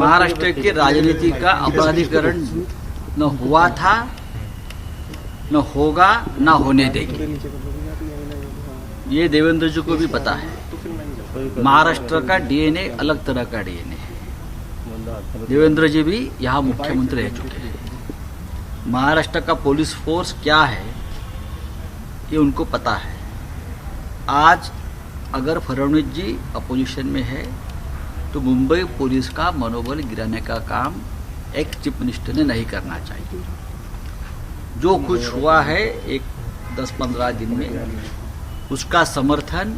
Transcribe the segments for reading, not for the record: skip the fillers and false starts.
महाराष्ट्र की राजनीति का अपराधीकरण न हुआ था, न होगा, न होने देंगे। ये देवेंद्र जी को भी पता है। महाराष्ट्र का डीएनए अलग तरह का डीएनए है। देवेंद्र जी भी यहाँ मुख्यमंत्री रह चुके हैं। महाराष्ट्र का पुलिस फोर्स क्या है ये उनको पता है। आज अगर फडणवीस जी अपोजिशन में है तो मुंबई पुलिस का मनोबल गिराने का काम एक चीफ मिनिस्टर ने नहीं करना चाहिए। जो कुछ हुआ है एक 10-15 दिन में, उसका समर्थन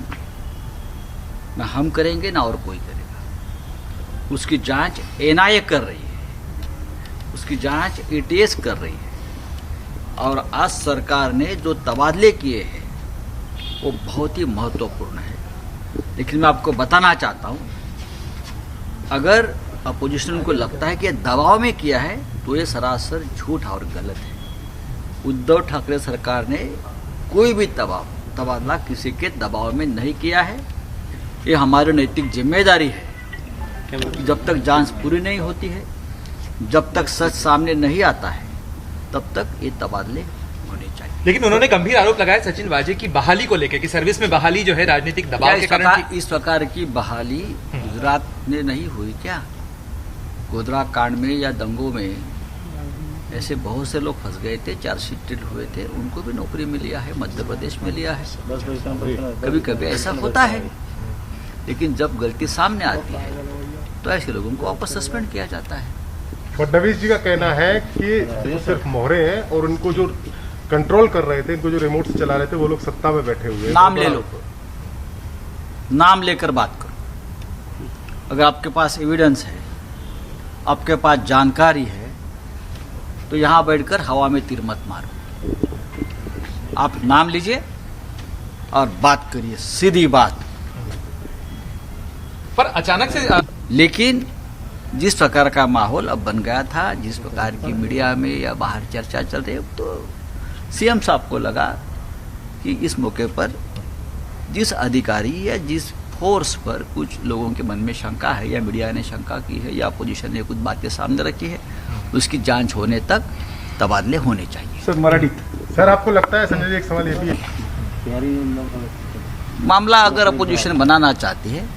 न हम करेंगे ना और कोई करेगा। उसकी जांच एनआईए कर रही है, उसकी जांच एटीएस कर रही है। और आज सरकार ने जो तबादले किए हैं वो बहुत ही महत्वपूर्ण है। लेकिन मैं आपको बताना चाहता हूँ, अगर अपोजिशन को लगता है कि दबाव में किया है तो ये सरासर झूठ और गलत है। उद्धव ठाकरे सरकार ने कोई भी तबादला किसी के दबाव में नहीं किया है। ये हमारी नैतिक जिम्मेदारी है। जब तक जांच पूरी नहीं होती है, जब तक सच सामने नहीं आता है, तब तक ये तबादले होने चाहिए। लेकिन उन्होंने गंभीर आरोप लगाया सचिन वाजे की बहाली को लेकर कि सर्विस में बहाली जो है राजनीतिक दबाव के कारण इस प्रकार की बहाली गुजरात में नहीं हुई क्या? गोधरा कांड में या दंगों में ऐसे बहुत से लोग फंस गए थे, चार्जशीटेड हुए थे, उनको भी नौकरी में लिया है, मध्य प्रदेश में लिया है। कभी कभी ऐसा होता है। लेकिन जब गलती सामने आती है तो ऐसे लोगों को वापस सस्पेंड किया जाता है। फडणवीस जी का कहना है कि वो सिर्फ मोहरे हैं और उनको जो कंट्रोल कर रहे थे, इनको जो रिमोट से चला रहे थे, वो लोग सत्ता में बैठे हुए हैं। नाम ले लो, नाम लेकर बात करो। अगर आपके पास एविडेंस है, आपके पास जानकारी है, तो यहां बैठकर हवा में तीर मत मारो। आप नाम लीजिए और बात करिए, सीधी बात। पर अचानक से लेकिन जिस प्रकार का माहौल अब बन गया था, जिस प्रकार की मीडिया में या बाहर चर्चा चल रही है, तो सीएम साहब को लगा कि इस मौके पर जिस अधिकारी या जिस फोर्स पर कुछ लोगों के मन में शंका है, या मीडिया ने शंका की है, या अपोजिशन ने कुछ बातें सामने रखी है, उसकी जांच होने तक तबादले होने चाहिए। सर मराठी सर, आपको लगता है, संजय जी एक सवाल ये भी है, मामला अगर अपोजिशन बनाना चाहती है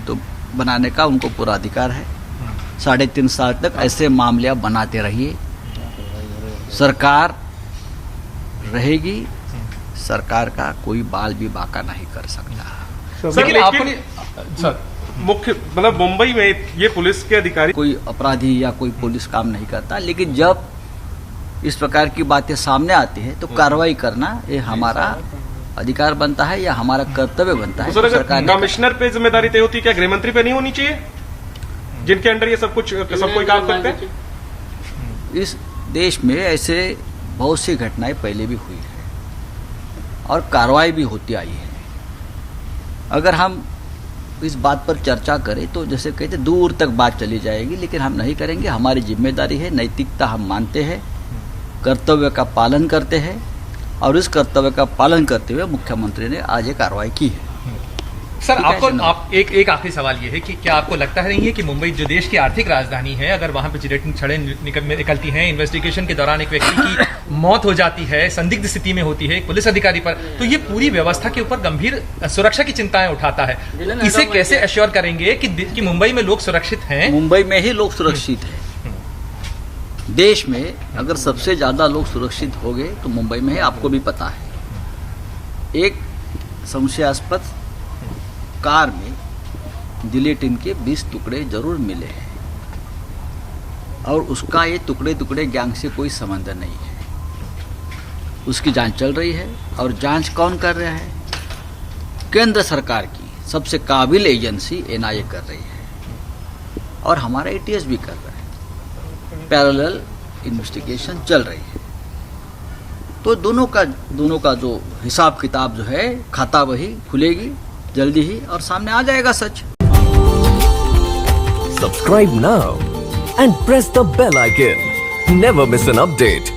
तो बनाने का उनको पूरा अधिकार है। 3.5 साल तक ऐसे मामले बनाते रहिए। सरकार रहेगी, सरकार का कोई बाल भी बाका नहीं कर सकता। लेकिन आपने मुख्य मतलब मुंबई में ये पुलिस के अधिकारी कोई अपराधी या कोई पुलिस काम नहीं करता, लेकिन जब इस प्रकार की बातें सामने आती है तो कार्रवाई करना ये हमारा अधिकार बनता है या हमारा कर्तव्य बनता है। सरकार कमिश्नर पे जिम्मेदारी तय होती है, क्या गृहमंत्री पे नहीं होनी चाहिए, जिनके अंडर ये सब कोई काम करते हैं? इस देश में ऐसे बहुत सी घटनाएं पहले भी हुई है और कार्रवाई भी होती आई है। अगर हम इस बात पर चर्चा करें तो जैसे कहते दूर तक बात चली जाएगी, लेकिन हम नहीं करेंगे। हमारी जिम्मेदारी है, नैतिकता हम मानते हैं, कर्तव्य का पालन करते हैं, और इस कर्तव्य का पालन करते हुए मुख्यमंत्री ने आज ये कार्रवाई की है। सर आप एक आखिरी सवाल ये है कि क्या आपको लगता है नहीं है कि मुंबई जो देश की आर्थिक राजधानी है, अगर वहां पे जिलेटिन छड़ें निकलती हैं, इन्वेस्टिगेशन के दौरान एक व्यक्ति की मौत हो जाती है, संदिग्ध स्थिति में होती है एक पुलिस अधिकारी पर, तो ये पूरी व्यवस्था के ऊपर गंभीर सुरक्षा की चिंताएं उठाता है। इसे कैसे एश्योर करेंगे कि मुंबई में लोग सुरक्षित हैं? मुंबई में ही लोग सुरक्षित हैं। देश में अगर सबसे ज्यादा लोग सुरक्षित हो गए तो मुंबई में है, आपको भी पता है। एक संशयास्पद कार में जिलेटिन के 20 टुकड़े जरूर मिले हैं और उसका ये टुकड़े गैंग से कोई संबंध नहीं है। उसकी जांच चल रही है और जांच कौन कर रहा है? केंद्र सरकार की सबसे काबिल एजेंसी एनआईए कर रही है और हमारा एटीएस भी कर रहा है। पैरेलल इन्वेस्टिगेशन चल रही है। तो दोनों का जो हिसाब किताब जो है, खाता वही खुलेगी जल्दी ही और सामने आ जाएगा सच। Subscribe now and press the bell icon. Never miss an update.